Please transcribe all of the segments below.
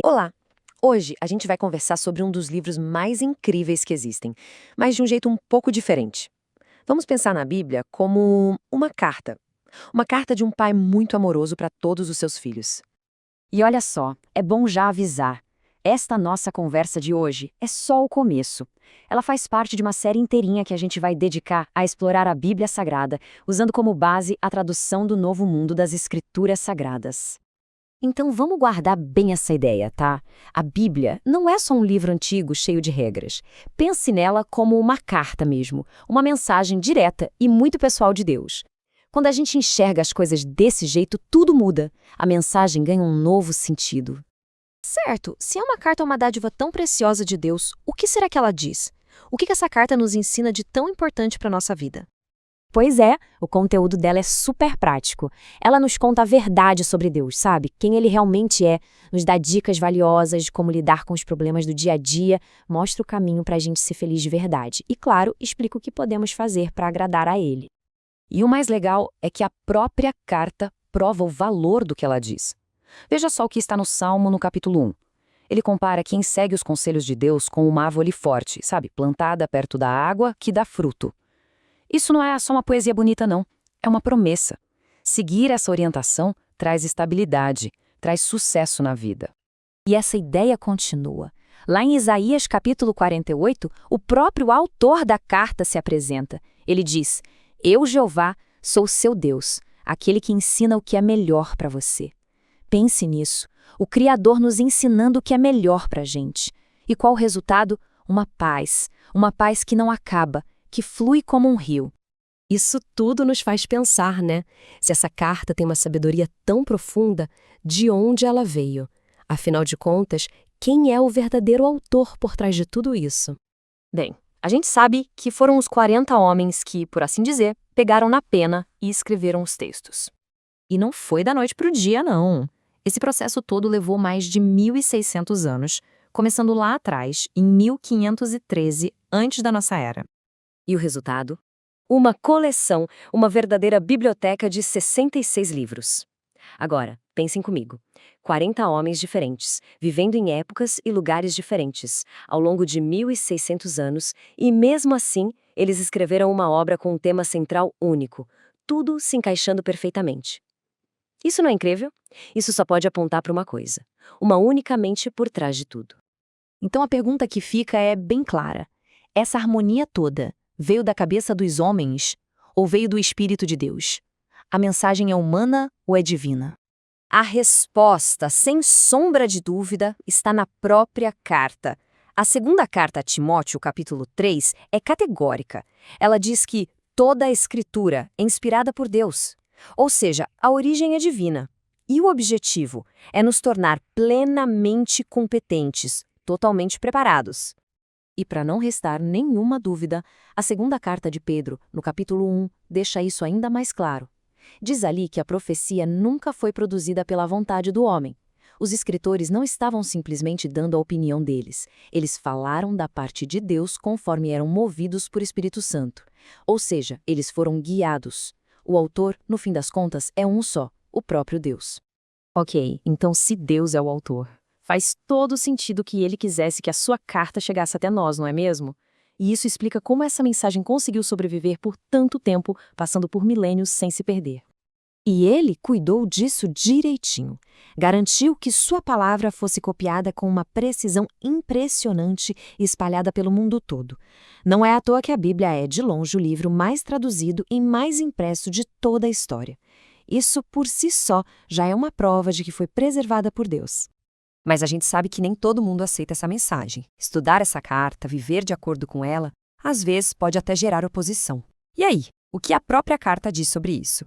Olá! Hoje a gente vai conversar sobre um dos livros mais incríveis que existem, mas de um jeito um pouco diferente. Vamos pensar na Bíblia como uma carta. Uma carta de um pai muito amoroso para todos os seus filhos. E olha só, é bom já avisar. Esta nossa conversa de hoje é só o começo. Ela faz parte de uma série inteirinha que a gente vai dedicar a explorar a Bíblia Sagrada, usando como base a tradução do Novo Mundo das Escrituras Sagradas. Então vamos guardar bem essa ideia, tá? A Bíblia não é só um livro antigo cheio de regras. Pense nela como uma carta mesmo, uma mensagem direta e muito pessoal de Deus. Quando a gente enxerga as coisas desse jeito, tudo muda. A mensagem ganha um novo sentido. Certo, se é uma carta uma dádiva tão preciosa de Deus, o que será que ela diz? O que essa carta nos ensina de tão importante para a nossa vida? Pois é, o conteúdo dela é super prático. Ela nos conta a verdade sobre Deus, sabe? Quem ele realmente é, nos dá dicas valiosas de como lidar com os problemas do dia a dia, mostra o caminho para a gente ser feliz de verdade. E, claro, explica o que podemos fazer para agradar a ele. E o mais legal é que a própria carta prova o valor do que ela diz. Veja só o que está no Salmo, no capítulo 1. Ele compara quem segue os conselhos de Deus com uma árvore forte, sabe? Plantada perto da água, que dá fruto. Isso não é só uma poesia bonita, não. É uma promessa. Seguir essa orientação traz estabilidade, traz sucesso na vida. E essa ideia continua. Lá em Isaías capítulo 48, o próprio autor da carta se apresenta. Ele diz: Eu, Jeová, sou seu Deus, aquele que ensina o que é melhor para você. Pense nisso, o Criador nos ensinando o que é melhor para a gente. E qual o resultado? Uma paz que não acaba, que flui como um rio. Isso tudo nos faz pensar, né? Se essa carta tem uma sabedoria tão profunda, de onde ela veio? Afinal de contas, quem é o verdadeiro autor por trás de tudo isso? Bem, a gente sabe que foram os 40 homens que, por assim dizer, pegaram na pena e escreveram os textos. E não foi da noite para o dia, não. Esse processo todo levou mais de 1.600 anos, começando lá atrás, em 1513, antes da nossa era. E o resultado? Uma coleção, uma verdadeira biblioteca de 66 livros. Agora, pensem comigo. 40 homens diferentes, vivendo em épocas e lugares diferentes, ao longo de 1.600 anos, e mesmo assim, eles escreveram uma obra com um tema central único, tudo se encaixando perfeitamente. Isso não é incrível? Isso só pode apontar para uma coisa: uma única mente por trás de tudo. Então a pergunta que fica é bem clara. Essa harmonia toda veio da cabeça dos homens ou veio do Espírito de Deus? A mensagem é humana ou é divina? A resposta, sem sombra de dúvida, está na própria carta. A segunda carta a Timóteo, capítulo 3, é categórica. Ela diz que toda a Escritura é inspirada por Deus. Ou seja, a origem é divina. E o objetivo é nos tornar plenamente competentes, totalmente preparados. E para não restar nenhuma dúvida, a segunda carta de Pedro, no capítulo 1, deixa isso ainda mais claro. Diz ali que a profecia nunca foi produzida pela vontade do homem. Os escritores não estavam simplesmente dando a opinião deles. Eles falaram da parte de Deus conforme eram movidos por Espírito Santo. Ou seja, eles foram guiados. O autor, no fim das contas, é um só, o próprio Deus. Ok, então se Deus é o autor, faz todo sentido que ele quisesse que a sua carta chegasse até nós, não é mesmo? E isso explica como essa mensagem conseguiu sobreviver por tanto tempo, passando por milênios sem se perder. E ele cuidou disso direitinho. Garantiu que sua palavra fosse copiada com uma precisão impressionante e espalhada pelo mundo todo. Não é à toa que a Bíblia é, de longe, o livro mais traduzido e mais impresso de toda a história. Isso, por si só, já é uma prova de que foi preservada por Deus. Mas a gente sabe que nem todo mundo aceita essa mensagem. Estudar essa carta, viver de acordo com ela, às vezes pode até gerar oposição. E aí, o que a própria carta diz sobre isso?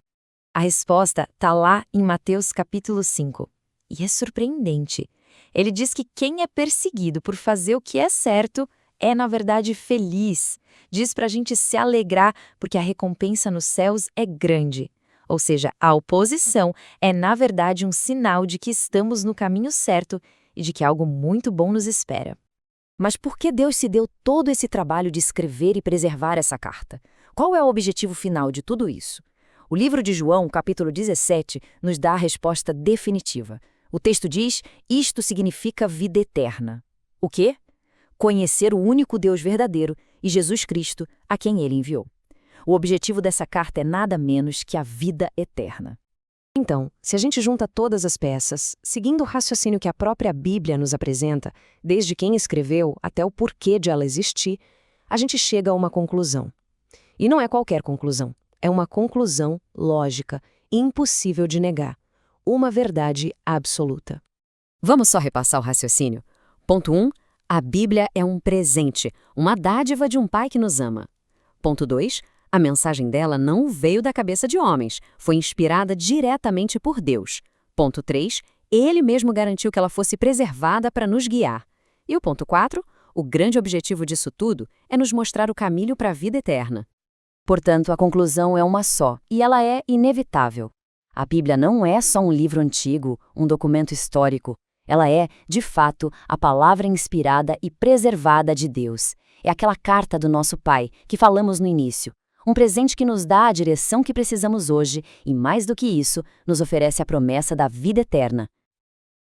A resposta está lá em Mateus capítulo 5. E é surpreendente. Ele diz que quem é perseguido por fazer o que é certo é, na verdade, feliz. Diz para a gente se alegrar porque a recompensa nos céus é grande. Ou seja, a oposição é, na verdade, um sinal de que estamos no caminho certo e de que algo muito bom nos espera. Mas por que Deus se deu todo esse trabalho de escrever e preservar essa carta? Qual é o objetivo final de tudo isso? O livro de João, capítulo 17, nos dá a resposta definitiva. O texto diz: isto significa vida eterna. O quê? Conhecer o único Deus verdadeiro e Jesus Cristo, a quem ele enviou. O objetivo dessa carta é nada menos que a vida eterna. Então, se a gente junta todas as peças, seguindo o raciocínio que a própria Bíblia nos apresenta, desde quem escreveu até o porquê de ela existir, a gente chega a uma conclusão. E não é qualquer conclusão, é uma conclusão lógica, impossível de negar. Uma verdade absoluta. Vamos só repassar o raciocínio. Ponto 1. A Bíblia é um presente, uma dádiva de um pai que nos ama. Ponto 2. A mensagem dela não veio da cabeça de homens, foi inspirada diretamente por Deus. Ponto 3. Ele mesmo garantiu que ela fosse preservada para nos guiar. E o ponto 4. O grande objetivo disso tudo é nos mostrar o caminho para a vida eterna. Portanto, a conclusão é uma só, e ela é inevitável. A Bíblia não é só um livro antigo, um documento histórico. Ela é, de fato, a palavra inspirada e preservada de Deus. É aquela carta do nosso Pai, que falamos no início. Um presente que nos dá a direção que precisamos hoje e, mais do que isso, nos oferece a promessa da vida eterna.